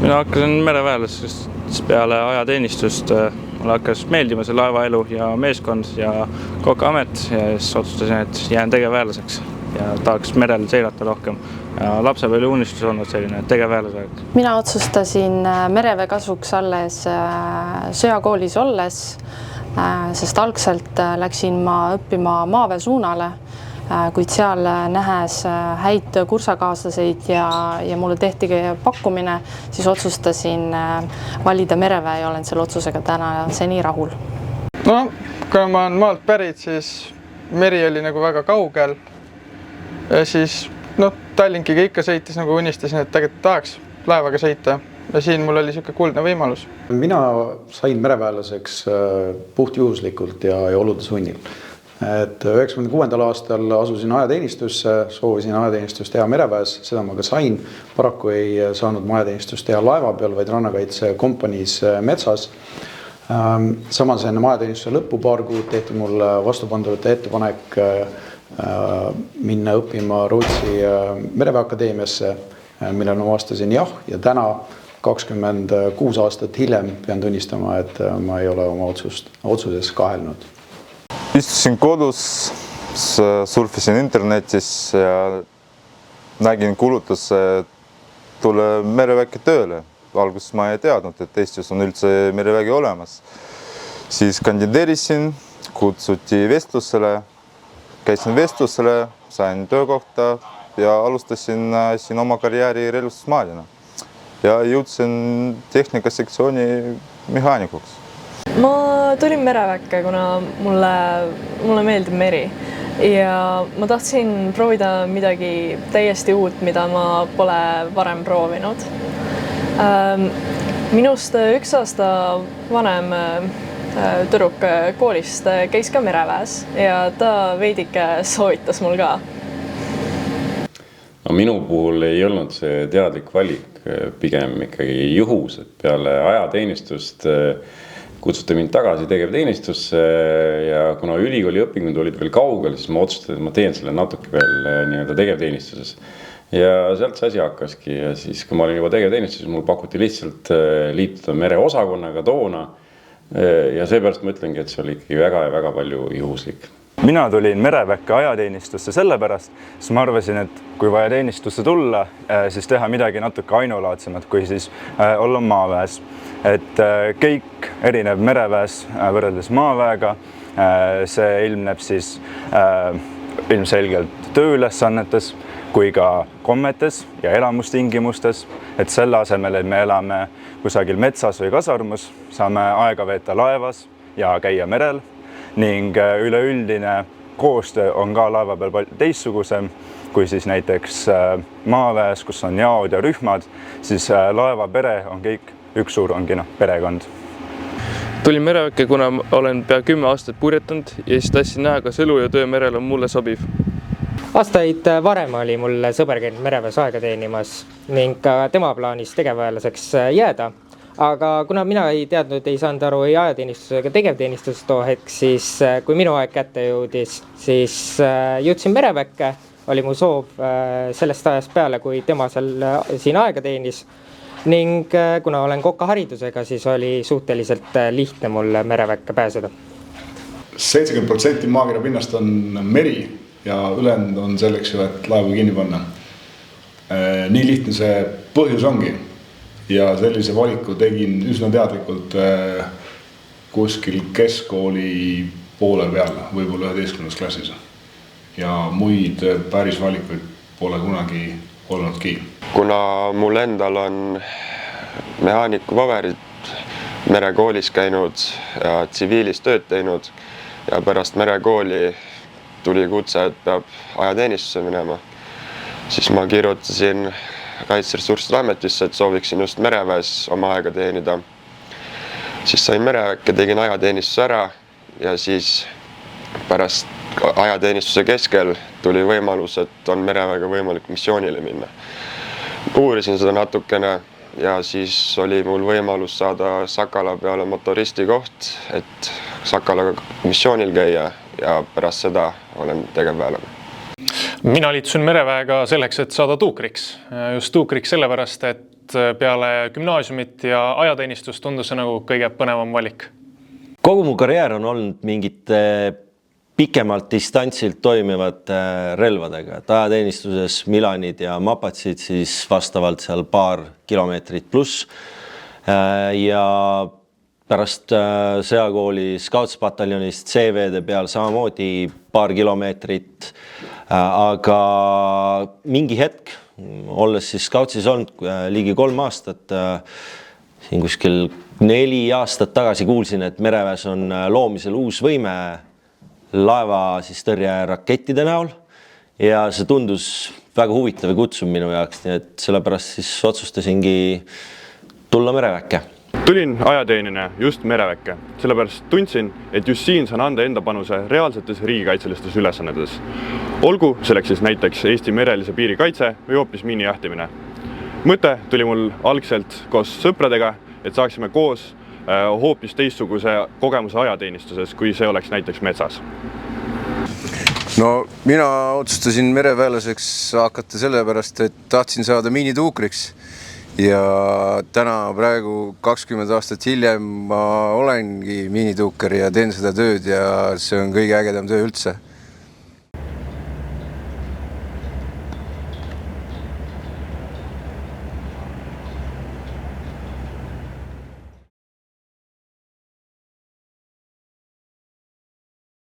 Mina hakkasin mereväelaseks peale ajateenistust. Mulle hakkas meeldima see laevaelu ja meeskond ja kokaamet ja siis otsustasin, et jään tegevväelaseks ja tahaks merel seirata rohkem. Ja lapsepõlve unistus olnud selline tegevväelaseks. Mina otsustasin mereväe kasuks alles sõjakoolis olles, sest algselt läksin ma õppima maaväe suunale, kuid seal nähes häid kursakaaslaseid ja mulle tehtigi pakkumine, siis otsustasin valida mereväe ja olen selle otsusega täna seni rahul. No, kui ma olen maalt pärit, siis meri oli nagu väga kaugel. Ja siis Tallinkiga ikka sõitis, nagu unistasin, et tegelikult tahaks laevaga sõita. Ja siin mul oli siuke kuldne võimalus. Mina sain mereväelaseks puhtjuhuslikult ja olude sunnil. Et 96. aastal asusin ajateenistusse, soovisin ajateenistust teha mereväes, seda ma ka sain. Paraku ei saanud ma ajateenistust teha laeva peal, vaid rannakaitse kompaniis metsas. Samas enne ajateenistuse lõppu paar kuud tehti mul vastupanduvate ettepanek minna õppima Rootsi mereväeakadeemiasse, millele ma vastasin jah, ja täna 26 aastat hiljem pean tunnistama, et ma ei ole oma otsuses kahelnud. Istusin kodus, surfisin internetis ja nägin kuulutuse tule mereväkke tööle. Alguses ma ei teadnud, et Eestis on üldse merevägi olemas. Siis kandideerisin, kutsuti vestlusele, käisin vestlusele, sain töökohta ja alustasin siin oma karjääri relvastusmaalina. Ja jõudsin tehnikasektsiooni mehaanikuks. Ma tulin mereväkke, kuna mulle meeldib meri ja ma tahtsin proovida midagi täiesti uut, mida ma pole varem proovinud. Minust 1 aasta vanem tüdruk koolist käis ka mereväes ja ta veidike soovitas mul ka. No, minu puhul ei olnud see teadlik valik, pigem ikkagi juhus, et peale ajateenistust kutsuti mind tagasi tegevteenistusse ja kuna ülikooli õpingud olid veel kaugel, siis ma otsustasin, et ma teen selle natuke veel tegevteenistuses. Ja sealt see asi hakkaski ja siis, kui ma olin juba tegevteenistuses, mul pakuti lihtsalt liituda mereosakonnaga toona ja seepärast ma ütlengi, et see oli ikkagi väga palju juhuslik. Mina tulin mereväkke ajateenistusse sellepärast, sest ma arvasin, et kui vaja teenistusse tulla, siis teha midagi natuke ainulaadsemat, kui siis olla maaväes. Et kõik erinev mereväes võrreldes maaväega, see ilmneb siis ilmselgelt tööülesannetes kui ka kommetes ja elamustingimustes, et selle asemel, et me elame kusagil metsas või kasarmus, saame aega veeta laevas ja käia merel ning üleüldine koostöö on ka laeva peal palju teistsugusem kui siis näiteks maaväes, kus on jaod ja rühmad, siis laeva pere on kõik üks suur perekond. Tulin mereväkke, kuna olen pea 10 aastat purjetanud ja siis tahtsin näha, kas elu ja töö merel on mulle sobiv. Aastaid varem oli mul sõber käinud mereväes aega teenimas ning ka tema plaanis tegevväelaseks jääda. Aga kuna mina ei teadnud, ei saanud aru ei ajateenistus ega tegevteenistus too hetk, siis kui minu aeg kätte jõudis, siis jõudsin mereväkke, oli mu soov sellest ajast peale, kui tema siin aega teenis. Ning kuna olen kokkaharidusega, siis oli suhteliselt lihtne mul mereväkke pääseda. 70% maakera pinnast on meri ja ülejäänud on selleks, et laevu kinni panna. Nii lihtne see põhjus ongi. Ja sellise valiku tegin üsna teadlikult kuskil keskkooli poole peal, võib-olla 11. klassis. Ja muid päris valikuid pole kunagi olnudki. Kuna mul endal on mehaaniku paberid, merekoolis käinud ja tsiviilis tööd teinud ja pärast merekooli tuli kutse, et peab ajateenistuse minema, siis ma kirjutasin Kaitseressursside Ametisse, et sooviksin just mereväes oma aega teenida. Siis sain mereväkke, tegin ajateenistuse ära ja siis pärast ajateenistuse keskel tuli võimalus, et on mereväega võimalik missioonile minna. Uurisin seda natukene ja siis oli mul võimalus saada Sakala peale motoristi koht, et Sakalaga missioonil käia ja pärast seda olen tegevväelane. Mina liitusin mereväega selleks, et saada tuukriks. Just tuukriks sellepärast, et sest peale gümnaasiumit ja ajateenistust tundus see nagu kõige põnevam valik. Kogu mu karjäär on olnud mingite pikemalt distantsilt toimivate relvadega, et ajateenistuses Milanid ja Mapatsid siis vastavalt seal paar kilomeetrit pluss ja pärast sõjakooli Scouts-pataljonist CV-de peal samamoodi paar kilomeetrit, aga mingi hetk, olles siis Scoutsis olnud ligi 3 aastat, siin kuskil 4 aastat tagasi kuulsin, et mereväes on loomisel uus võime laeva siis tõrjerakettide näol ja see tundus väga huvitav ja kutsuv minu jaoks, nii et sellepärast siis otsustasingi tulla mereväkke. Tulin ajateenine just mereväkke, sellepärast tundsin, et just siin saan anda enda panuse reaalsetes riigikaitselistes ülesannetes. Olgu selleks siis näiteks Eesti merelise piiri kaitse või hoopis miinijahtimine. Mõte tuli mul algselt koos sõpradega, et saaksime koos hoopis teistsuguse kogemuse ajateenistuses, kui see oleks näiteks metsas. No mina otsustasin mereväelaseks hakata sellepärast, et tahtsin saada miinituukriks ja täna praegu 20 aastat hiljem ma olengi miinituuker ja teen seda tööd ja see on kõige ägedam töö üldse.